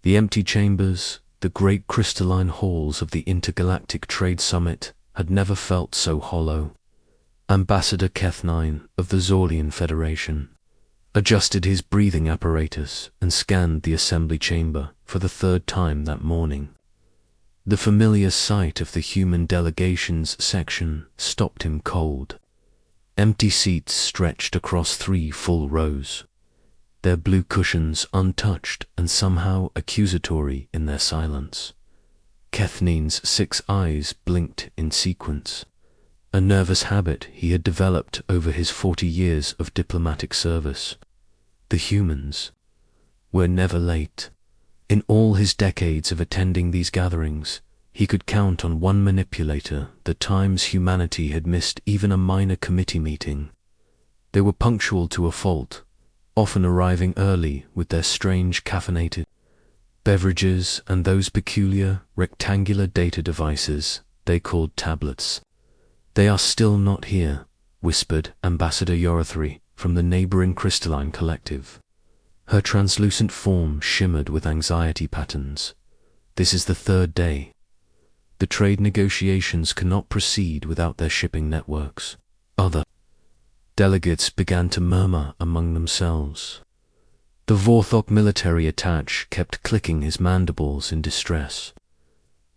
The empty chambers, the great crystalline halls of the Intergalactic Trade Summit had never felt so hollow. Ambassador Keth-9 of the Zorlian Federation adjusted his breathing apparatus and scanned the assembly chamber for the third time that morning. The familiar sight of the human delegations section stopped him cold. Empty seats stretched across 3 full rows, their blue cushions untouched and somehow accusatory in their silence. Keth-9's 6 eyes blinked in sequence, a nervous habit he had developed over his 40 years of diplomatic service. The humans were never late. In all his decades of attending these gatherings, he could count on one manipulator the times humanity had missed even a minor committee meeting. They were punctual to a fault, often arriving early with their strange caffeinated beverages and those peculiar rectangular data devices they called tablets. "They are still not here," whispered Ambassador Yorathri from the neighboring crystalline collective. Her translucent form shimmered with anxiety patterns. "This is the 3rd day. The trade negotiations cannot proceed without their shipping networks." Other delegates began to murmur among themselves. The Vorthok military attaché kept clicking his mandibles in distress.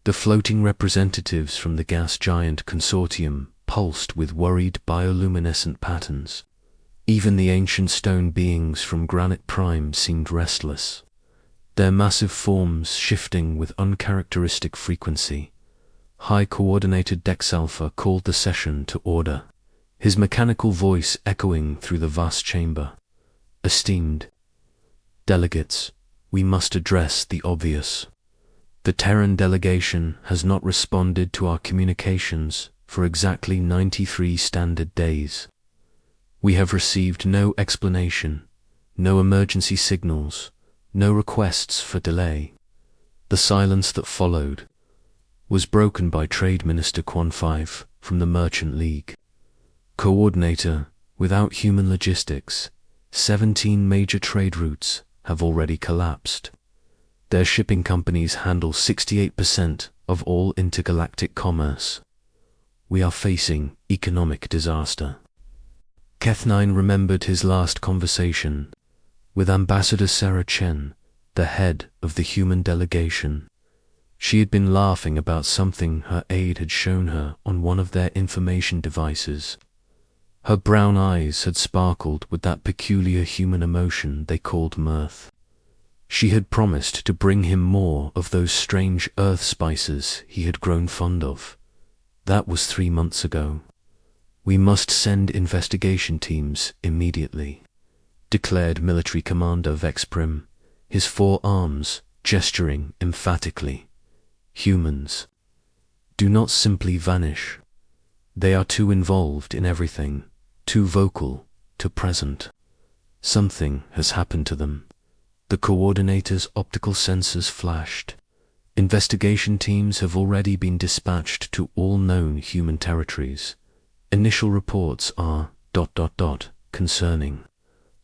The floating representatives from the gas giant consortium pulsed with worried bioluminescent patterns. Even the ancient stone beings from Granite Prime seemed restless, their massive forms shifting with uncharacteristic frequency. High Coordinator Dexalpha called the session to order, his mechanical voice echoing through the vast chamber. "Esteemed delegates, we must address the obvious. The Terran delegation has not responded to our communications for exactly 93 standard days. We have received no explanation, no emergency signals, no requests for delay." The silence that followed was broken by Trade Minister Quan 5 from the Merchant League. "Coordinator, without human logistics, 17 major trade routes have already collapsed. Their shipping companies handle 68% of all intergalactic commerce. We are facing economic disaster." Keth-9 remembered his last conversation with Ambassador Sarah Chen, the head of the human delegation. She had been laughing about something her aide had shown her on one of their information devices. Her brown eyes had sparkled with that peculiar human emotion they called mirth. She had promised to bring him more of those strange earth spices he had grown fond of. That was 3 months ago. "We must send investigation teams immediately," declared Military Commander Vexprim, his 4 arms gesturing emphatically. "Humans do not simply vanish. They are too involved in everything, too vocal, too present. Something has happened to them." The coordinator's optical sensors flashed. "Investigation teams have already been dispatched to all known human territories. Initial reports are ... concerning."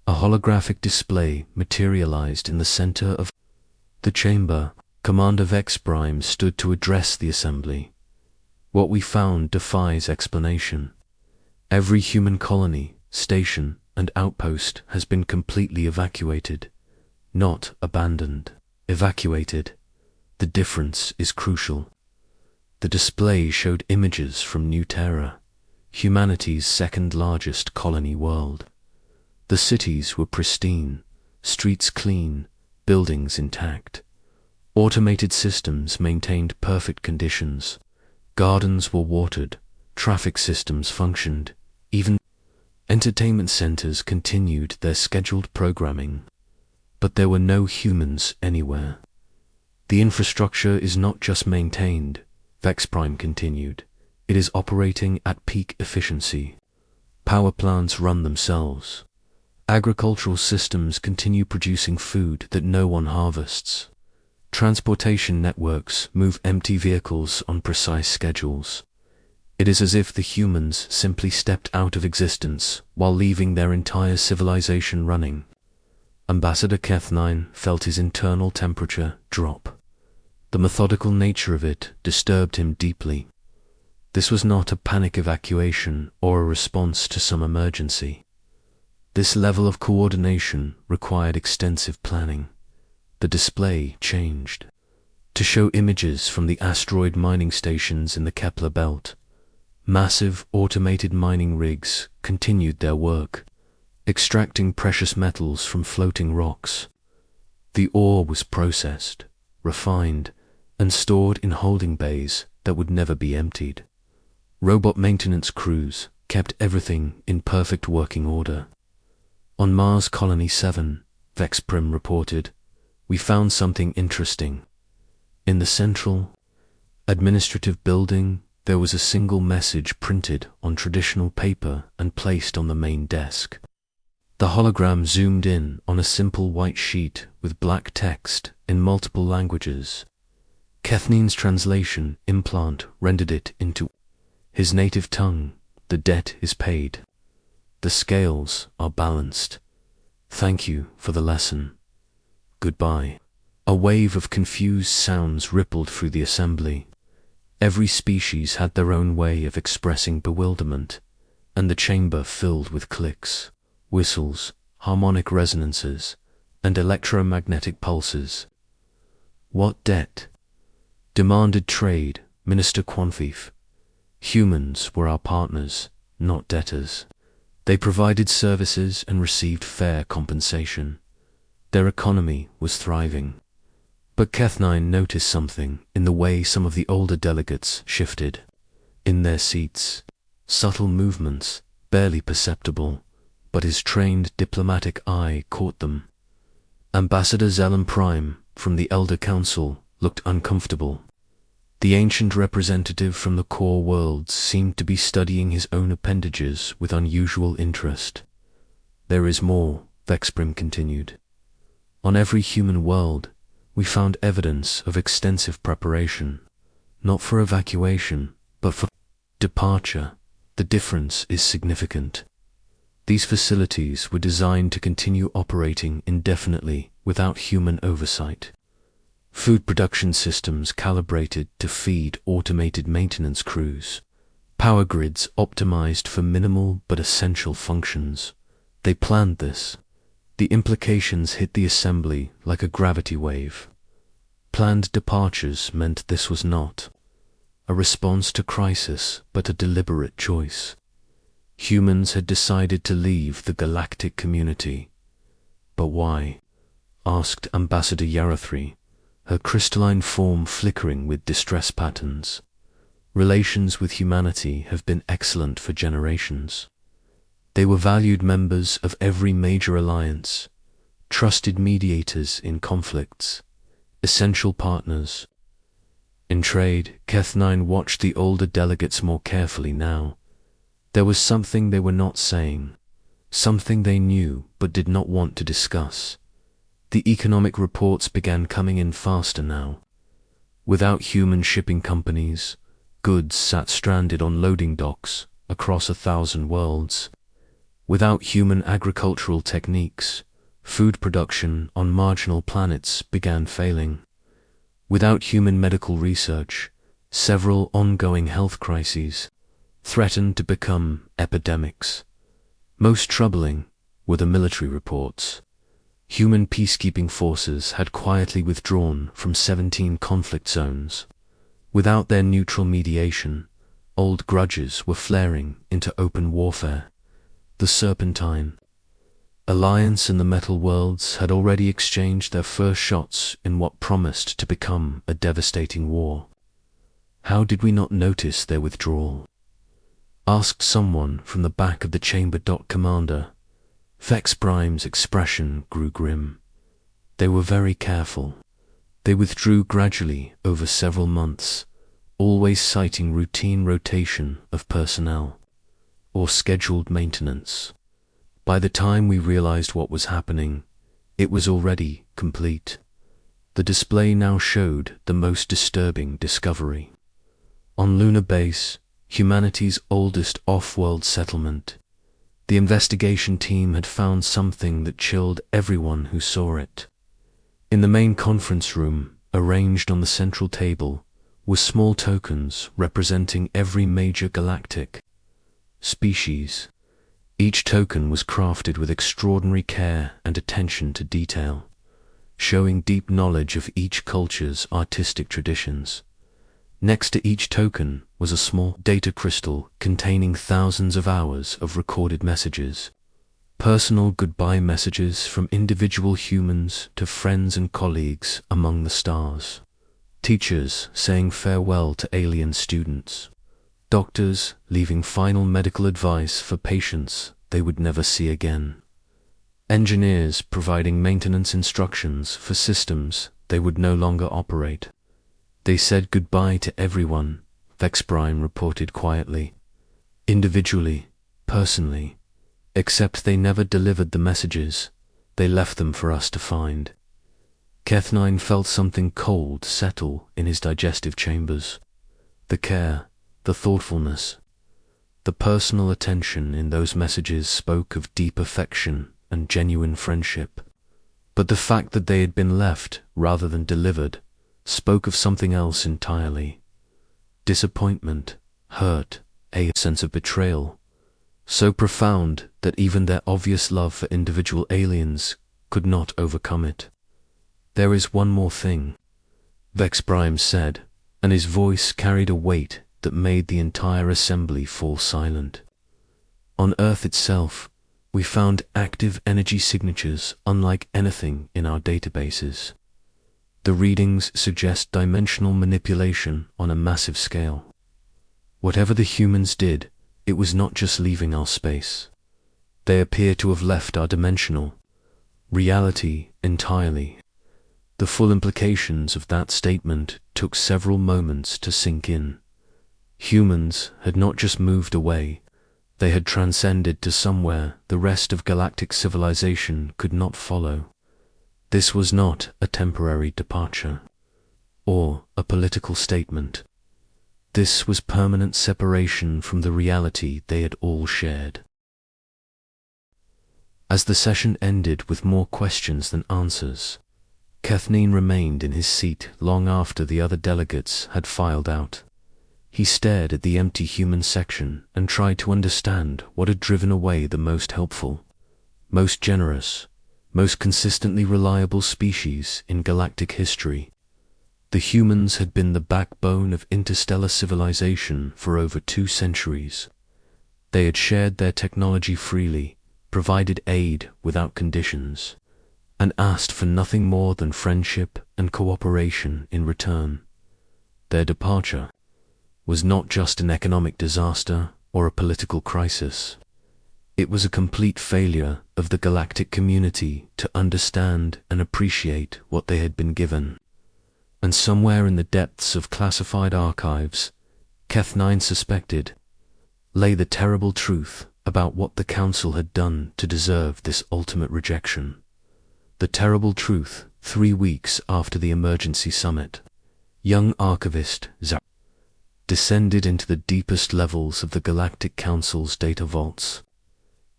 A holographic display materialized in the center of the chamber. Commander Vexprime stood to address the assembly. "What we found defies explanation. Every human colony, station, and outpost has been completely evacuated. Not abandoned, evacuated. The difference is crucial." The display showed images from New Terra, humanity's 2nd largest colony world. The cities were pristine, streets clean, buildings intact. Automated systems maintained perfect conditions. Gardens were watered, traffic systems functioned, even entertainment centers continued their scheduled programming. But there were no humans anywhere. "The infrastructure is not just maintained," Vexprime continued. "It is operating at peak efficiency. Power plants run themselves. Agricultural systems continue producing food that no one harvests. Transportation networks move empty vehicles on precise schedules. It is as if the humans simply stepped out of existence while leaving their entire civilization running." Ambassador Keth-9 felt his internal temperature drop. The methodical nature of it disturbed him deeply. This was not a panic evacuation or a response to some emergency. This level of coordination required extensive planning. The display changed to show images from the asteroid mining stations in the Kepler belt. Massive automated mining rigs continued their work, extracting precious metals from floating rocks. The ore was processed, refined, and stored in holding bays that would never be emptied. Robot maintenance crews kept everything in perfect working order. On Mars Colony 7, Vexprim reported, "We found something interesting. In the central, administrative building, there was a single message printed on traditional paper and placed on the main desk. The hologram zoomed in on a simple white sheet with black text in multiple languages. Keth-9's translation implant rendered it into his native tongue. The debt is paid. The scales are balanced. Thank you for the lesson. Goodbye." A wave of confused sounds rippled through the assembly. Every species had their own way of expressing bewilderment, and the chamber filled with clicks, whistles, harmonic resonances, and electromagnetic pulses. "What debt?" demanded Trade Minister Quanfief. Humans were our partners, not debtors. They provided services and received fair compensation. Their economy was thriving. But Keth-9 noticed something in the way some of the older delegates shifted in their seats. Subtle movements, barely perceptible, but his trained diplomatic eye caught them. Ambassador Zelen Prime from the Elder Council looked uncomfortable. The ancient representative from the core worlds seemed to be studying his own appendages with unusual interest. "There is more," Vexprim continued. "On every human world, we found evidence of extensive preparation, not for evacuation, but for departure. The difference is significant. These facilities were designed to continue operating indefinitely without human oversight. Food production systems calibrated to feed automated maintenance crews. Power grids optimized for minimal but essential functions. They planned this. The implications hit the assembly like a gravity wave. Planned departures meant this was not a response to crisis, but a deliberate choice. Humans had decided to leave the galactic community. But why? Asked Ambassador Yarathri, her crystalline form flickering with distress patterns. Relations with humanity have been excellent for generations. They were valued members of every major alliance, trusted mediators in conflicts, essential partners. In trade, Keth-9 watched the older delegates more carefully now. There was something they were not saying, something they knew but did not want to discuss. The economic reports began coming in faster now. Without human shipping companies, goods sat stranded on loading docks across 1,000 worlds. Without human agricultural techniques, food production on marginal planets began failing. Without human medical research, several ongoing health crises threatened to become epidemics. Most troubling were the military reports. Human peacekeeping forces had quietly withdrawn from 17 conflict zones. Without their neutral mediation, old grudges were flaring into open warfare. The Serpentine Alliance and the Metal Worlds had already exchanged their first shots in what promised to become a devastating war. How did we not notice their withdrawal? Asked someone from the back of the chamber. Commander. Vexprime's expression grew grim. They were very careful. They withdrew gradually over several months, always citing routine rotation of personnel or scheduled maintenance. By the time we realized what was happening, it was already complete. The display now showed the most disturbing discovery. On Lunar Base, humanity's oldest off-world settlement, The investigation team had found something that chilled everyone who saw it. In the main conference room, arranged on the central table, were small tokens representing every major galactic species. Each token was crafted with extraordinary care and attention to detail, showing deep knowledge of each culture's artistic traditions. Next to each token was a small data crystal containing thousands of hours of recorded messages. Personal goodbye messages from individual humans to friends and colleagues among the stars. Teachers saying farewell to alien students. Doctors leaving final medical advice for patients they would never see again. Engineers providing maintenance instructions for systems they would no longer operate. They said goodbye to everyone, Vex Prime reported quietly. Individually, personally, except they never delivered the messages. They left them for us to find. Keth-9 felt something cold settle in his digestive chambers. The care, the thoughtfulness, the personal attention in those messages spoke of deep affection and genuine friendship. But the fact that they had been left rather than delivered spoke of something else entirely. Disappointment, hurt, a sense of betrayal, so profound that even their obvious love for individual aliens could not overcome it. "There is one more thing," Vex Prime said, and his voice carried a weight that made the entire assembly fall silent. "On Earth itself, we found active energy signatures unlike anything in our databases. The readings suggest dimensional manipulation on a massive scale. Whatever the humans did, it was not just leaving our space. They appear to have left our dimensional reality entirely." The full implications of that statement took several moments to sink in. Humans had not just moved away, they had transcended to somewhere the rest of galactic civilization could not follow. This was not a temporary departure, or a political statement. This was permanent separation from the reality they had all shared. As the session ended with more questions than answers, Keth-9 remained in his seat long after the other delegates had filed out. He stared at the empty human section and tried to understand what had driven away the most helpful, most generous, most consistently reliable species in galactic history. The humans had been the backbone of interstellar civilization for over 2 centuries. They had shared their technology freely, provided aid without conditions, and asked for nothing more than friendship and cooperation in return. Their departure was not just an economic disaster or a political crisis. It was a complete failure of the galactic community to understand and appreciate what they had been given. And somewhere in the depths of classified archives, Keth-9 suspected, lay the terrible truth about what the Council had done to deserve this ultimate rejection. The terrible truth 3 weeks after the emergency summit. Young archivist Zara descended into the deepest levels of the Galactic Council's data vaults.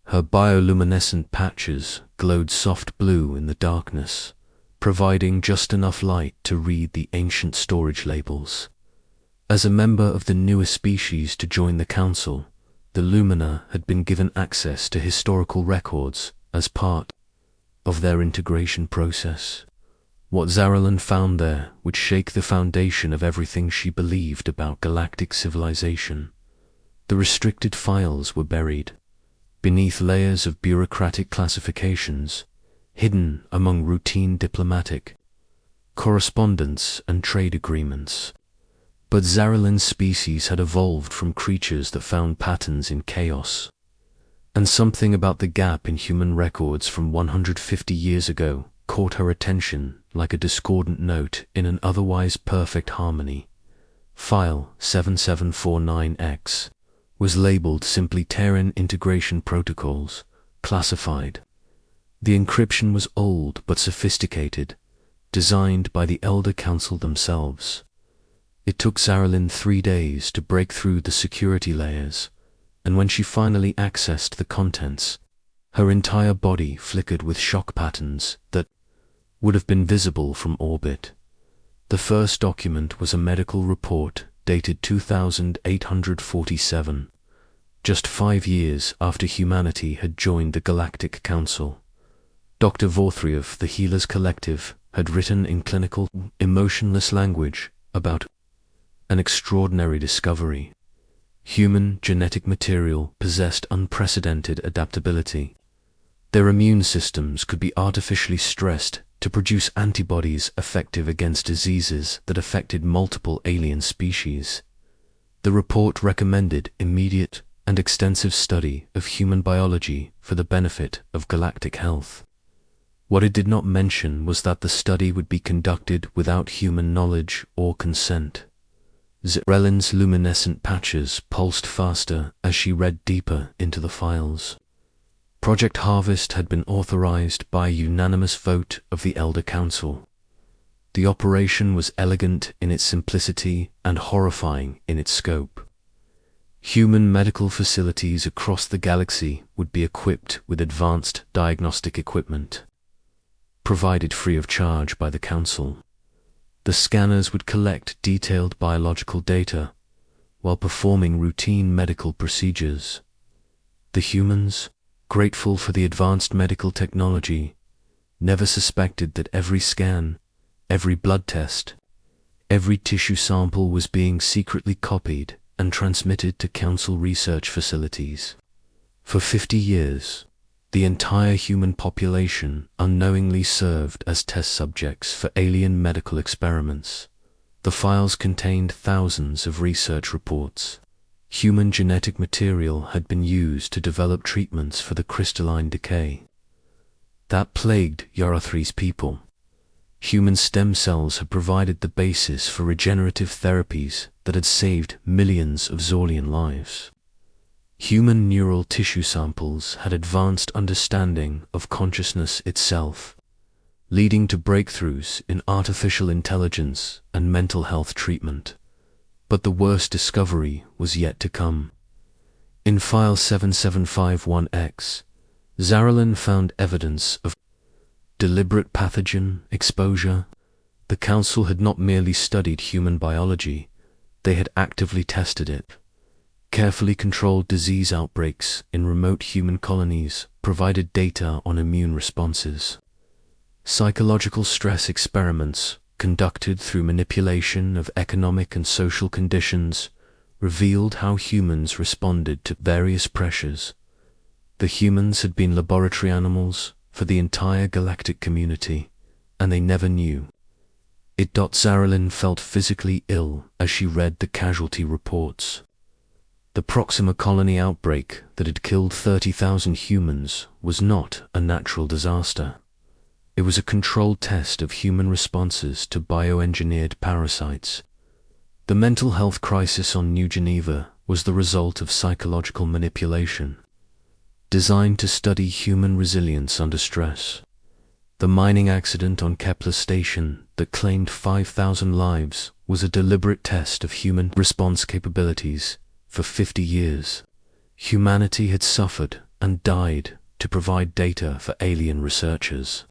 Her bioluminescent patches glowed soft blue in the darkness, providing just enough light to read the ancient storage labels. As a member of the newest species to join the Council, the Lumina had been given access to historical records as part of their integration process. What Zaralyn found there would shake the foundation of everything she believed about galactic civilization. The restricted files were buried beneath layers of bureaucratic classifications, hidden among routine diplomatic correspondence and trade agreements. But Zaralyn's species had evolved from creatures that found patterns in chaos, and something about the gap in human records from 150 years ago caught her attention like a discordant note in an otherwise perfect harmony. File 7749X was labeled simply Terran Integration Protocols, classified. The encryption was old but sophisticated, designed by the Elder Council themselves. It took Zaralyn 3 days to break through the security layers, and when she finally accessed the contents, her entire body flickered with shock patterns that would have been visible from orbit. The first document was a medical report dated 2847, just 5 years after humanity had joined the Galactic Council. Dr. Vorthriev, the Healers Collective, had written in clinical, emotionless language about an extraordinary discovery. Human genetic material possessed unprecedented adaptability. Their immune systems could be artificially stressed to produce antibodies effective against diseases that affected multiple alien species. The report recommended immediate and extensive study of human biology for the benefit of galactic health. What it did not mention was that the study would be conducted without human knowledge or consent. Zarelyn's luminescent patches pulsed faster as she read deeper into the files. Project Harvest had been authorized by a unanimous vote of the Elder Council. The operation was elegant in its simplicity and horrifying in its scope. Human medical facilities across the galaxy would be equipped with advanced diagnostic equipment, provided free of charge by the Council. The scanners would collect detailed biological data while performing routine medical procedures. The humans, grateful for the advanced medical technology, never suspected that every scan, every blood test, every tissue sample was being secretly copied and transmitted to Council research facilities. For 50 years, the entire human population unknowingly served as test subjects for alien medical experiments. The files contained thousands of research reports. Human genetic material had been used to develop treatments for the crystalline decay that plagued Yarathri's people. Human stem cells had provided the basis for regenerative therapies that had saved millions of Zorlian lives. Human neural tissue samples had advanced understanding of consciousness itself, leading to breakthroughs in artificial intelligence and mental health treatment. But the worst discovery was yet to come. In File 7751X, Zarelyn found evidence of deliberate pathogen exposure. The Council had not merely studied human biology, they had actively tested it. Carefully controlled disease outbreaks in remote human colonies provided data on immune responses. Psychological stress experiments conducted through manipulation of economic and social conditions revealed how humans responded to various pressures. The humans had been laboratory animals for the entire galactic community, and they never knew. Zarelyn felt physically ill as she read the casualty reports. The Proxima colony outbreak that had killed 30,000 humans was not a natural disaster. It was a controlled test of human responses to bioengineered parasites. The mental health crisis on New Geneva was the result of psychological manipulation, designed to study human resilience under stress. The mining accident on Kepler Station that claimed 5,000 lives was a deliberate test of human response capabilities. For 50 years, humanity had suffered and died to provide data for alien researchers,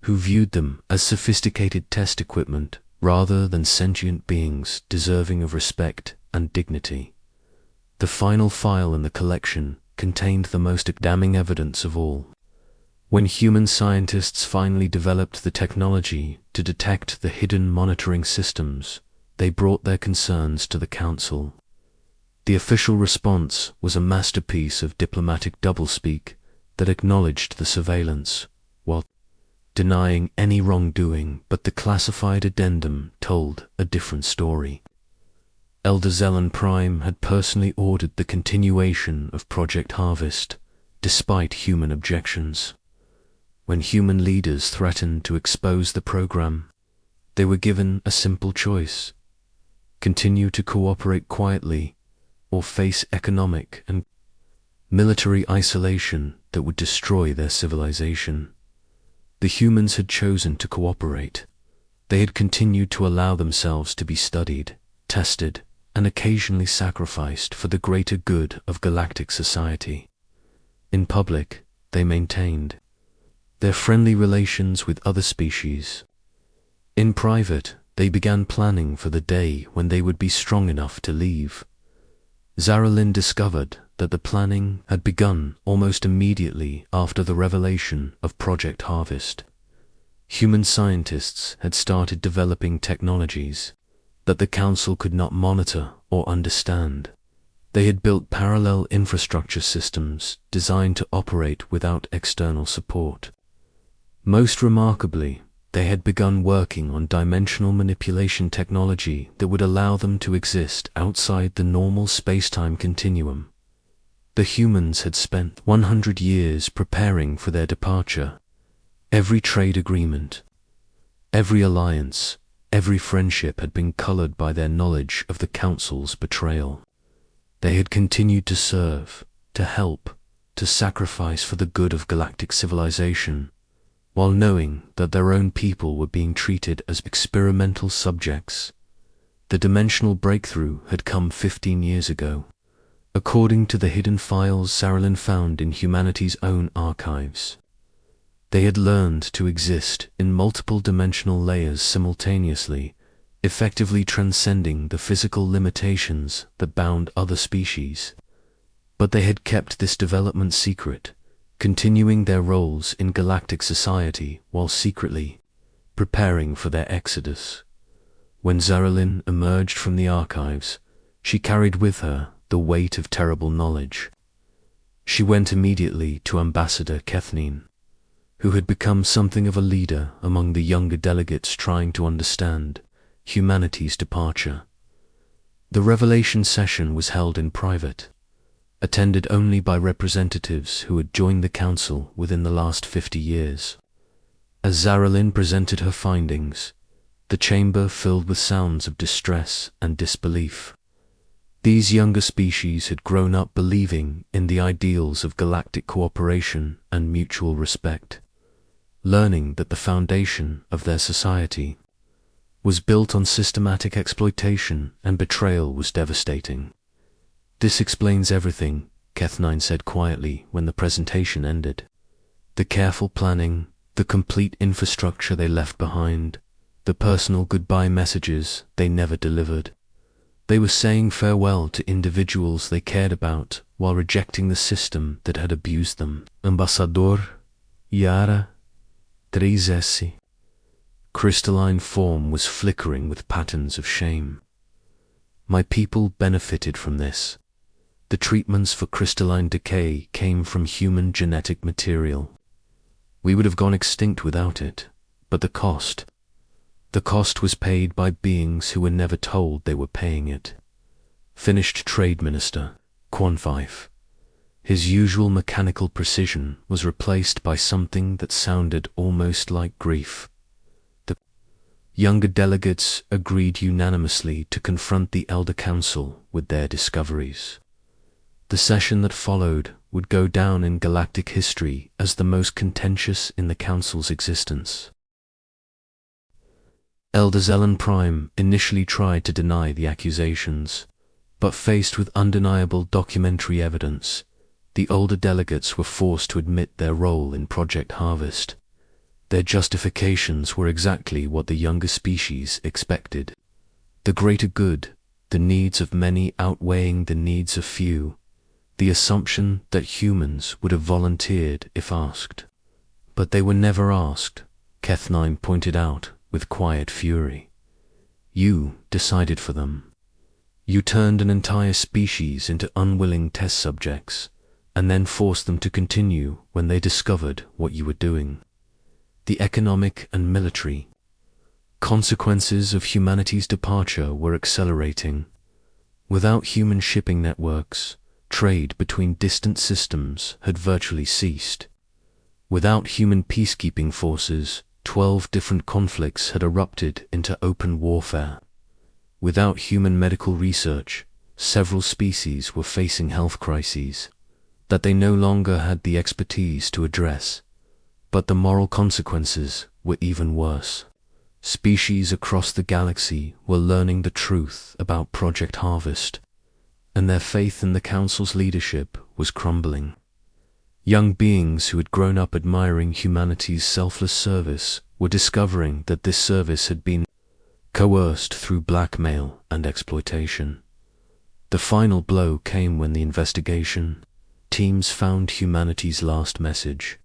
who viewed them as sophisticated test equipment rather than sentient beings deserving of respect and dignity. The final file in the collection contained the most damning evidence of all. When human scientists finally developed the technology to detect the hidden monitoring systems, they brought their concerns to the Council. The official response was a masterpiece of diplomatic doublespeak that acknowledged the surveillance, while denying any wrongdoing, but the classified addendum told a different story. Elder Zelen Prime had personally ordered the continuation of Project Harvest, despite human objections. When human leaders threatened to expose the program, they were given a simple choice: continue to cooperate quietly, or face economic and military isolation that would destroy their civilization. The humans had chosen to cooperate. They had continued to allow themselves to be studied, tested, and occasionally sacrificed for the greater good of galactic society. In public, they maintained their friendly relations with other species. In private, they began planning for the day when they would be strong enough to leave. Zaralyn discovered that the planning had begun almost immediately after the revelation of Project Harvest. Human scientists had started developing technologies that the Council could not monitor or understand. They had built parallel infrastructure systems designed to operate without external support. Most remarkably, they had begun working on dimensional manipulation technology that would allow them to exist outside the normal space-time continuum. The humans had spent 100 years preparing for their departure. Every trade agreement, every alliance, every friendship had been colored by their knowledge of the Council's betrayal. They had continued to serve, to help, to sacrifice for the good of galactic civilization, while knowing that their own people were being treated as experimental subjects. The dimensional breakthrough had come 15 years ago, according to the hidden files Zaralyn found in humanity's own archives. They had learned to exist in multiple dimensional layers simultaneously, effectively transcending the physical limitations that bound other species. But they had kept this development secret, continuing their roles in galactic society while secretly preparing for their exodus. When Zaralyn emerged from the archives, she carried with her the weight of terrible knowledge. She went immediately to Ambassador Kethnine, who had become something of a leader among the younger delegates trying to understand humanity's departure. The revelation session was held in private, attended only by representatives who had joined the Council within the last 50 years. As Zaralyn presented her findings, the chamber filled with sounds of distress and disbelief. These younger species had grown up believing in the ideals of galactic cooperation and mutual respect, learning that the foundation of their society was built on systematic exploitation and betrayal was devastating. "This explains everything," Kethnine said quietly when the presentation ended. "The careful planning, the complete infrastructure they left behind, the personal goodbye messages they never delivered. They were saying farewell to individuals they cared about while rejecting the system that had abused them." Ambassador Yara 3S. Crystalline form was flickering with patterns of shame. "My people benefited from this. The treatments for crystalline decay came from human genetic material. We would have gone extinct without it, but the cost was paid by beings who were never told they were paying it." Finished Trade Minister Quan Fife. His usual mechanical precision was replaced by something that sounded almost like grief. The younger delegates agreed unanimously to confront the Elder Council with their discoveries. The session that followed would go down in galactic history as the most contentious in the Council's existence. Elder Zelen Prime initially tried to deny the accusations, but faced with undeniable documentary evidence, the older delegates were forced to admit their role in Project Harvest. Their justifications were exactly what the younger species expected. The greater good, the needs of many outweighing the needs of few, the assumption that humans would have volunteered if asked. But they were never asked, Kethnine pointed out with quiet fury. You decided for them. You turned an entire species into unwilling test subjects, and then forced them to continue when they discovered what you were doing. The economic and military consequences of humanity's departure were accelerating. Without human shipping networks, trade between distant systems had virtually ceased. Without human peacekeeping forces, 12 different conflicts had erupted into open warfare. Without human medical research, several species were facing health crises that they no longer had the expertise to address. But the moral consequences were even worse. Species across the galaxy were learning the truth about Project Harvest, and their faith in the Council's leadership was crumbling. Young beings who had grown up admiring humanity's selfless service were discovering that this service had been coerced through blackmail and exploitation. The final blow came when the investigation teams found humanity's last message,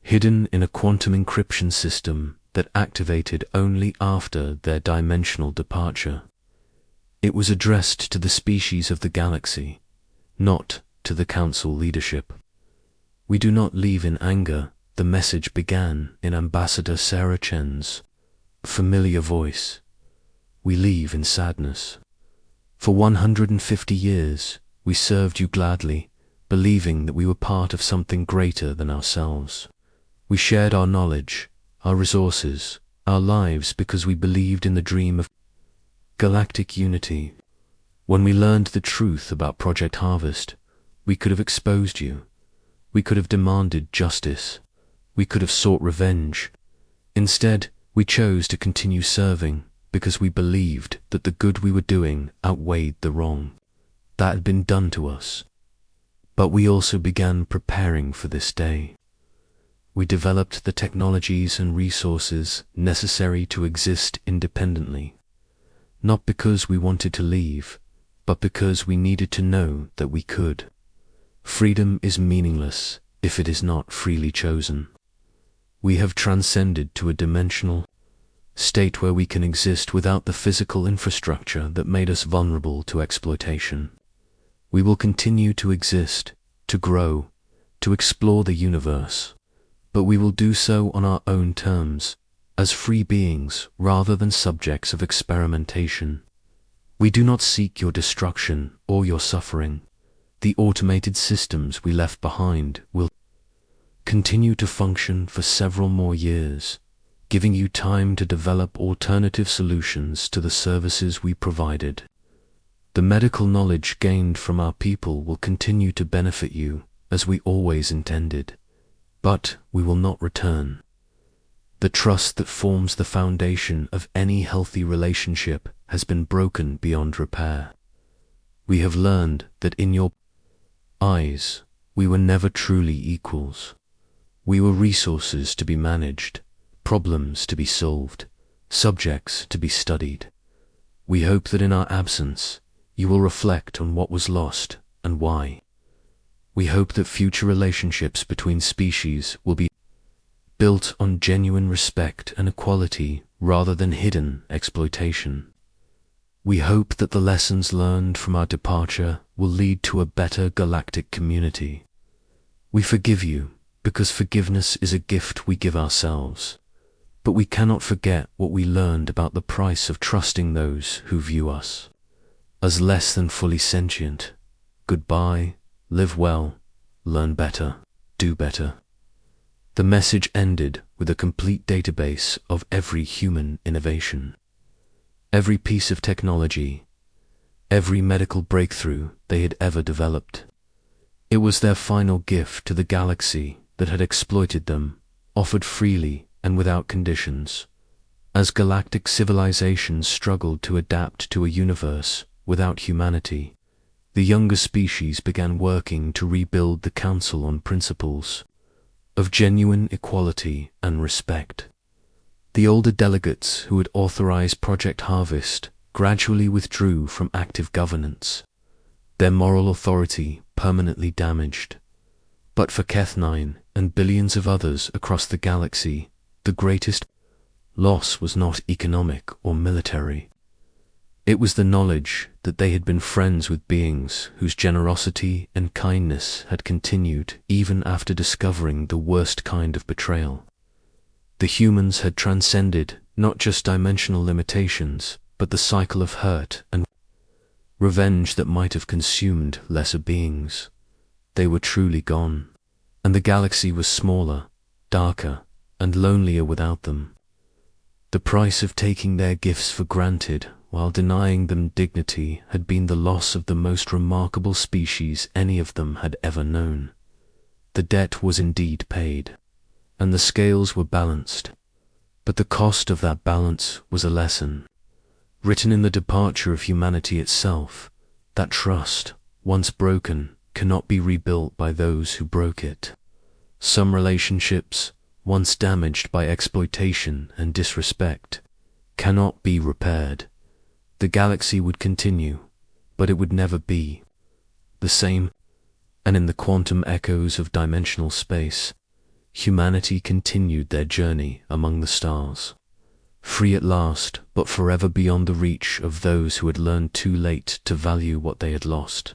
hidden in a quantum encryption system that activated only after their dimensional departure. It was addressed to the species of the galaxy, not to the Council leadership. "We do not leave in anger," the message began in Ambassador Sarah Chen's familiar voice. "We leave in sadness. For 150 years, we served you gladly, believing that we were part of something greater than ourselves. We shared our knowledge, our resources, our lives because we believed in the dream of galactic unity. When we learned the truth about Project Harvest, we could have exposed you. We could have demanded justice. We could have sought revenge. Instead, we chose to continue serving because we believed that the good we were doing outweighed the wrong that had been done to us. But we also began preparing for this day. We developed the technologies and resources necessary to exist independently, not because we wanted to leave, but because we needed to know that we could. Freedom is meaningless if it is not freely chosen. We have transcended to a dimensional state where we can exist without the physical infrastructure that made us vulnerable to exploitation. We will continue to exist, to grow, to explore the universe, but we will do so on our own terms, as free beings rather than subjects of experimentation. We do not seek your destruction or your suffering. The automated systems we left behind will continue to function for several more years, giving you time to develop alternative solutions to the services we provided. The medical knowledge gained from our people will continue to benefit you as we always intended, but we will not return. The trust that forms the foundation of any healthy relationship has been broken beyond repair. We have learned that in your eyes, we were never truly equals. We were resources to be managed, problems to be solved, subjects to be studied. We hope that in our absence, you will reflect on what was lost and why. We hope that future relationships between species will be built on genuine respect and equality rather than hidden exploitation. We hope that the lessons learned from our departure will lead to a better galactic community. We forgive you because forgiveness is a gift we give ourselves, but we cannot forget what we learned about the price of trusting those who view us as less than fully sentient. Goodbye, live well, learn better, do better. The message ended with a complete database of every human innovation, every piece of technology, every medical breakthrough they had ever developed. It was their final gift to the galaxy that had exploited them, offered freely and without conditions. As galactic civilizations struggled to adapt to a universe without humanity, the younger species began working to rebuild the Council on principles of genuine equality and respect. The older delegates who had authorized Project Harvest gradually withdrew from active governance, their moral authority permanently damaged. But for Keth9 and billions of others across the galaxy, the greatest loss was not economic or military. It was the knowledge that they had been friends with beings whose generosity and kindness had continued even after discovering the worst kind of betrayal. The humans had transcended not just dimensional limitations, but the cycle of hurt and revenge that might have consumed lesser beings. They were truly gone, and the galaxy was smaller, darker, and lonelier without them. The price of taking their gifts for granted while denying them dignity had been the loss of the most remarkable species any of them had ever known. The debt was indeed paid, and the scales were balanced, But the cost of that balance was a lesson, written in the departure of humanity itself, that trust, once broken, cannot be rebuilt by those who broke it. Some relationships, once damaged by exploitation and disrespect, cannot be repaired. The galaxy would continue, but it would never be the same. And in the quantum echoes of dimensional space, humanity continued their journey among the stars, free at last, but forever beyond the reach of those who had learned too late to value what they had lost.